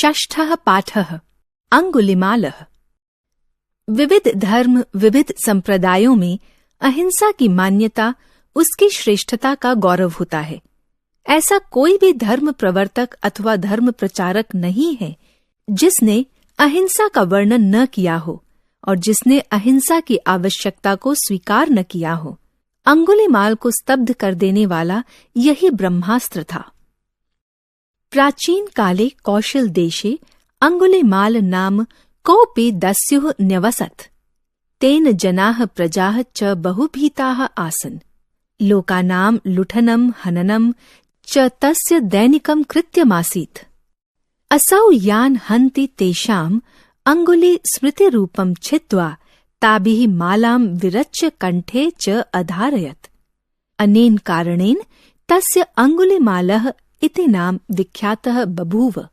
षष्ठः पाठः अंगुलिमालः। विविध धर्म विविध संप्रदायों में अहिंसा की मान्यता उसकी श्रेष्ठता का गौरव होता है। ऐसा कोई भी धर्म प्रवर्तक अथवा धर्म प्रचारक नहीं है जिसने अहिंसा का वर्णन न किया हो और जिसने अहिंसा की आवश्यकता को स्वीकार न किया हो। अंगुलिमाल को स्तब्ध कर देने वाला यही ब्रह्मास्त्र था। प्राचीन काले कौशल देशे अंगुलिमाल नाम कोऽपि दस्युः न्यवसत्। तेन जनाः प्रजाः च बहुभीताः आसन्। लोकानां लुठनं हननं च तस्य दैनिकं कृत्यमासीत्। असौ यान् हन्ति तेषाम् अंगुली स्मृतिरूपं छित्त्वा ताभिः मालां विरच्य कण्ठे च अधारयत्। अनेन कारणेन तस्य अंगुलिमालः इति नाम विख्यातः बभूव।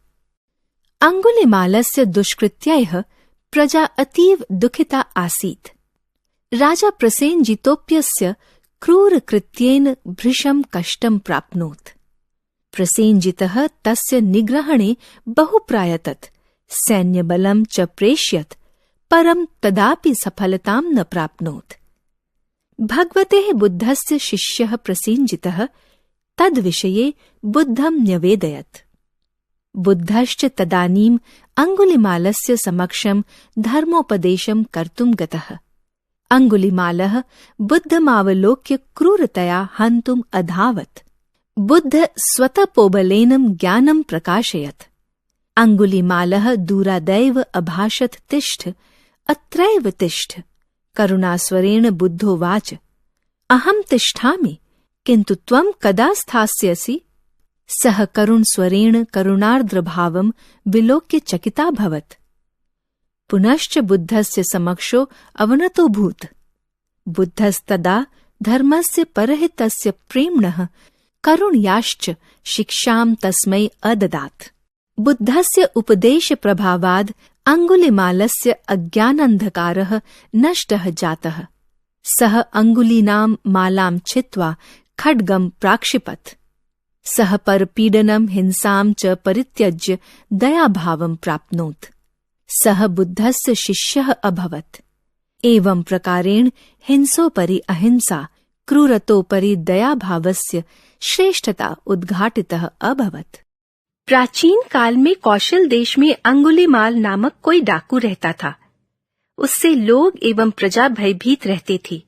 अंगुलिमालस्य दुष्कृत्यैः प्रजा अतीव दुःखिता आसीत्। राजा प्रसेनजितोऽप्यस्य क्रूरकृत्येन भृशं कष्टं प्राप्नोत्। प्रसेनजितः तस्य निग्रहणे बहु प्रायतत, सैन्यबलं च प्रेष्यत्, परं तदापि सफलतां न प्राप्नोत्। भगवतेः बुद्धस्य शिष्यः प्रसेनजितः तद्विषये बुद्धं न्यवेदयत्। बुद्धश्च तदानीम् अंगुलिमालस्य समक्षं धर्मोपदेशं कर्तुं गतः। अंगुलिमालः बुद्धमावलोक्य क्रूरतया हन्तुम् अधावत्। बुद्ध स्वतपोबलेन ज्ञानं प्रकाशयत्। अंगुलिमालः दूरादैव अभाषत तिष्ठ, अत्रैव तिष्ठ। करुणास्वरेण बुद्धोवाच, अहं तिष्ठामि, किन्तु त्वं कदा स्थास्यसि? सः करुणस्वरेण करुणार्द्रभावं विलोक्य चकिताभवत्। पुनश्च बुद्धस्य समक्षो अवनतोऽभूत्। बुद्धस्तदा धर्मस्य परहितस्य प्रेम्णः करुण्याश्च शिक्षां तस्मै अददात्। बुद्धस्य उपदेशप्रभावाद् अंगुलिमालस्य अज्ञानान्धकारः नष्टः जातः। सः अंगुलीनां मालां छित्त्वा खड्गं प्राक्षिपत्। सः परपीडनं हिंसां च परित्यज्य दयाभावं प्राप्नोत्। सः बुद्धस्य शिष्यः अभवत्। एवं प्रकारेण हिंसोपरि अहिंसा, क्रूरतोपरि दयाभावस्य श्रेष्ठता उद्घाटितः अभवत्। प्राचीन काल में कौशल देश में अंगुलिमाल नामक कोई डाकू रहता था। उससे लोग एवं प्रजा भयभीत रहते थे।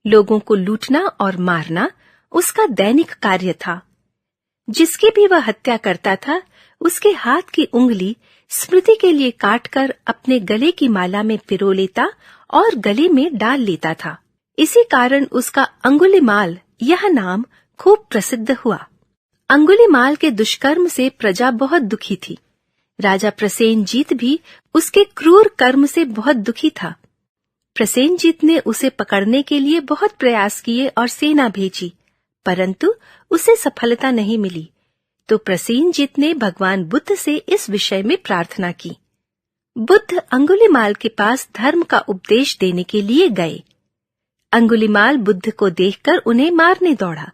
लोगों को लूटना और मारना उसका दैनिक कार्य था। जिसकी भी वह हत्या करता था, उसके हाथ की उंगली स्मृति के लिए काटकर अपने गले की माला में पिरो लेता और गले में डाल लेता था। इसी कारण उसका अंगुलिमाल यह नाम खूब प्रसिद्ध हुआ। अंगुलिमाल के दुष्कर्म से प्रजा बहुत दुखी थी। राजा प्रसेनजीत भी उसके क्रूर कर्म से बहुत दुखी था। प्रसेनजीत ने उसे पकड़ने के लिए बहुत प्रयास किए और सेना भेजी, परंतु उसे सफलता नहीं मिली। तो प्रसेनजीत ने भगवान बुद्ध से इस विषय में प्रार्थना की। बुद्ध अंगुलिमाल के पास धर्म का उपदेश देने के लिए गए। अंगुलिमाल बुद्ध को देखकर उन्हें मारने दौड़ा।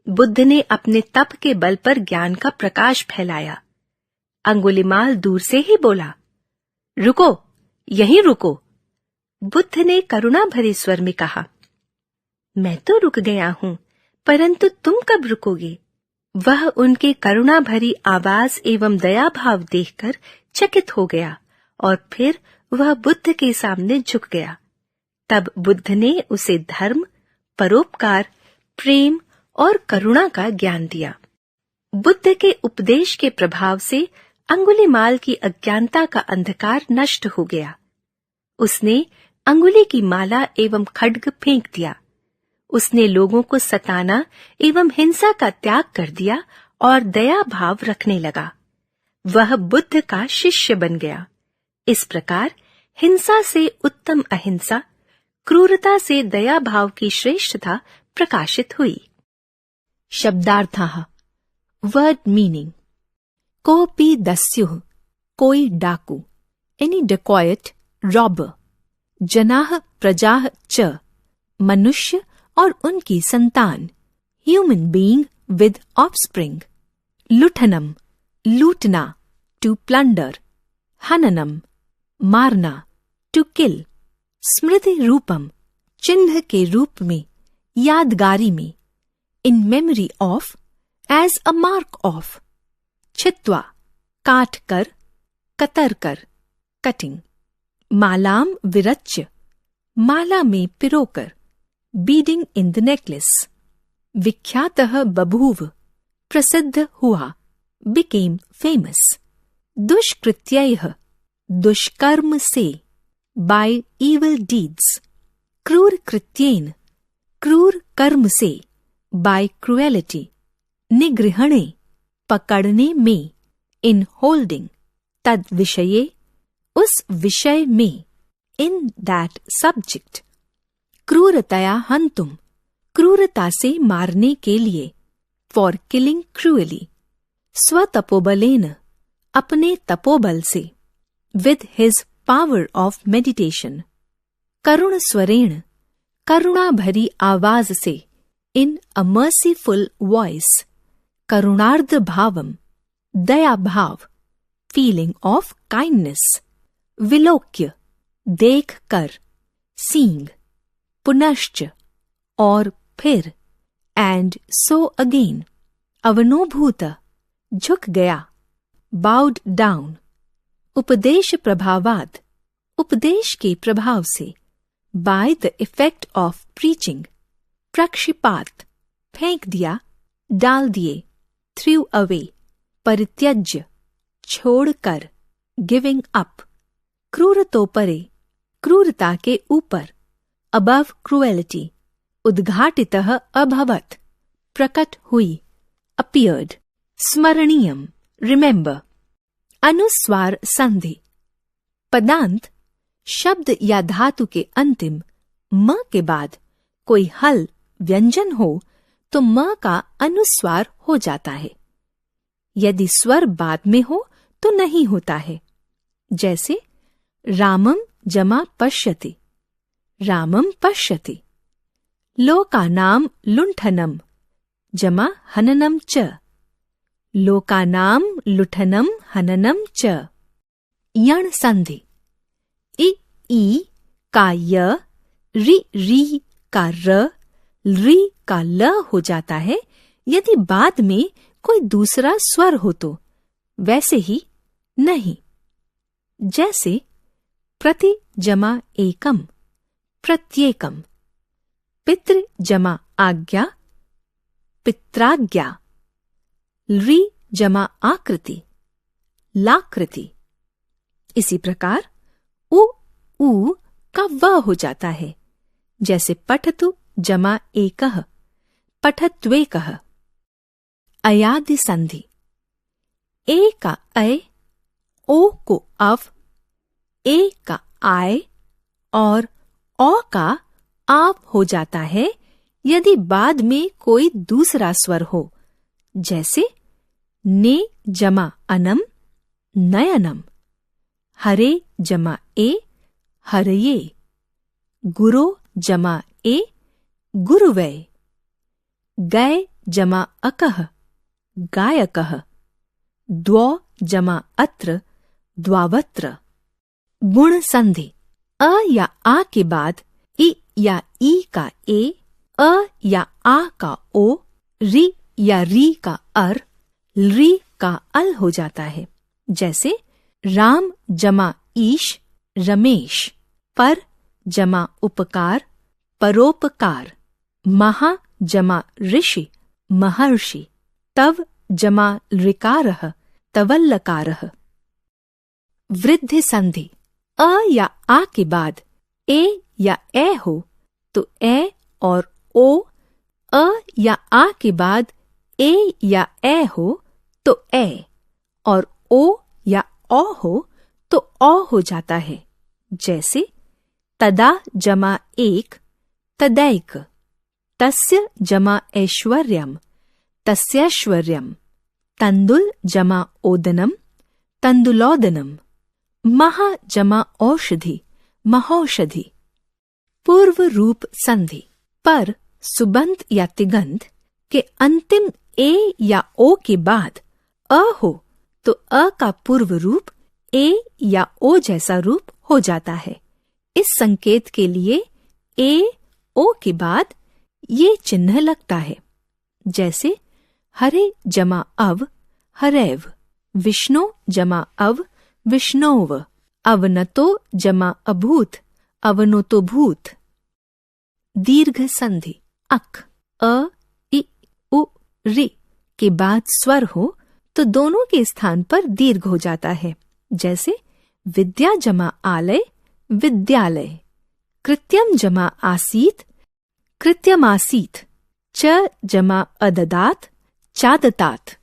बुद्ध ने अपने तप के बल पर ज्ञान का प्रकाश फैलाया। अंगुलिमाल दूर से ही बोला, रुको, यहीं रुको। बुद्ध ने करुणा भरे स्वर में कहा, मैं तो रुक गया हूं, परंतु तुम कब रुकोगे? वह उनके करुणा भरी आवाज एवं दया भाव देखकर चकित हो गया और फिर वह बुद्ध के सामने झुक गया। तब बुद्ध ने उसे धर्म, परोपकार, प्रेम और करुणा का ज्ञान दिया। बुद्ध के उपदेश के प्रभाव से अंगुलिमाल की अज्ञानता का अंधकार नष्ट हो गया। उसने अंगुली की माला एवं खड्ग फेंक दिया। उसने लोगों को सताना एवं हिंसा का त्याग कर दिया और दया भाव रखने लगा। वह बुद्ध का शिष्य बन गया। इस प्रकार हिंसा से उत्तम अहिंसा, क्रूरता से दया भाव की श्रेष्ठता प्रकाशित हुई। शब्दार्थः। Word meaning. कोऽपि दस्युः, कोई डाकू, एनी डेकॉयट, रॉबर। जनाः, प्रजाः च, मनुष्य और उनकी संतान, ह्यूमन बीइंग विद ऑफस्प्रिंग। लुठनम, लूटना, टू प्लंडर, हननम मारना, टू किल, स्मृति रूपम चिन्ह के रूप में, यादगारी में, in memory of, as a mark of, छित्वा काट कर, कतर कर, कटिंग, मालाम विरच्य माला में पिरोकर, बीडिंग इन द नेकलेस, विख्यातः बभूव प्रसिद्ध हुआ, बिकेम फेमस, दुष्कृत्यैः दुष्कर्म से, बाय इविल डीड्स, क्रूर कृत्येन क्रूर कर्म से, बाय क्रुएलिटी, निगृहणे पकड़ने में, इन होल्डिंग, तद विषये उस विषय में, इन दैट सब्जेक्ट, क्रूरतया हंतुम क्रूरता से मारने के लिए, फॉर किलिंग क्रूअली, स्वतपोबलेन अपने तपोबल से, with his power of meditation, करुण स्वरेण करुणा भरी आवाज से, इन अ मर्सीफुल वॉइस, करुणार्ध भावम दया भाव, फीलिंग ऑफ काइंडनेस, विलोक्य देख कर, सींग, पुनश्च और फिर, एंड सो अगेन, अवनोभूत झुक गया, बाउड डाउन, उपदेश प्रभावाद उपदेश के प्रभाव से, by the effect of preaching प्रक्षिपात फेंक दिया, डाल दिए, थ्रू अवे परित्यज्य छोड़कर, गिविंग अप, क्रूरतोपरे क्रूरता के ऊपर, अबव क्रुएलिटी उद्घाटितः अभवत प्रकट हुई, अपीयर्ड, स्मरणीयम रिमेंबर, अनुस्वार संधि, पदांत शब्द या धातु के अंतिम म के बाद कोई हल व्यंजन हो तो म का अनुस्वार हो जाता है, यदि स्वर बाद में हो तो नहीं होता है, जैसे रामम जमा पश्यति, रामम पश्यति, लोकानाम लुंठनम जमा हननम च, लोकानाम लुठनम हननम च, यण संधि, ई का य, री का र, री का ल हो जाता है यदि बाद में कोई दूसरा स्वर हो तो, वैसे ही नहीं, जैसे प्रति जमा एकम प्रत्येकम, पितृ जमा आज्ञा पित्राज्ञा, री जमा आकृति लाकृति। इसी प्रकार उ का व हो जाता है, जैसे पठतु जमा एकः पठत्वेकः। अयादि संधि, ए का अय, ओ को अव, ए का आय और औ का आप हो जाता है यदि बाद में कोई दूसरा स्वर हो, जैसे ने जमा अनम नयनम, हरे जमा ए हरये, गुरो जमा ए गुरुवै, गय जमा अकः गायकः, द्वौ जमा अत्र द्वावत्र। गुण संधि, अ या आ के बाद इ या ई का ए, अ या आ का ओ, री या री का अर, री का अल हो जाता है, जैसे राम जमा ईश रमेश, पर जमा उपकार परोपकार, महा जमा ऋषि महर्षि, तव जमा ऋकारः तवल्लकारः। वृद्धि संधि, अ या आ के बाद ए या ए हो तो ए और ओ, अ या आ के बाद ए या ए हो तो ए, और ओ या औ हो तो औ हो जाता है, जैसे तदा जमा एक तदैक, तस्य जमा ऐश्वर्यम तस्यैश्वर्यम, तंदुल जमा ओदनम तंदुलोदनम, महा जमा औषधि महौषधि। पूर्व रूप संधि, पर सुबंत या तिगंत के अंतिम ए या ओ के बाद अ हो तो अ का पूर्व रूप ए या ओ जैसा रूप हो जाता है। इस संकेत के लिए ए ओ के बाद ये चिन्ह लगता है, जैसे हरे जमा अव हरेव, विष्णु जमा अव विष्णोव, अवनतो जमा अभूत अवनोतो भूत। दीर्घ संधि अक अ इ उ रि के बाद स्वर हो तो दोनों के स्थान पर दीर्घ हो जाता है, जैसे विद्या जमा आलय विद्यालय, कृत्यम जमा आसीत कृत्यमासीत, च जमा अददात चादतात।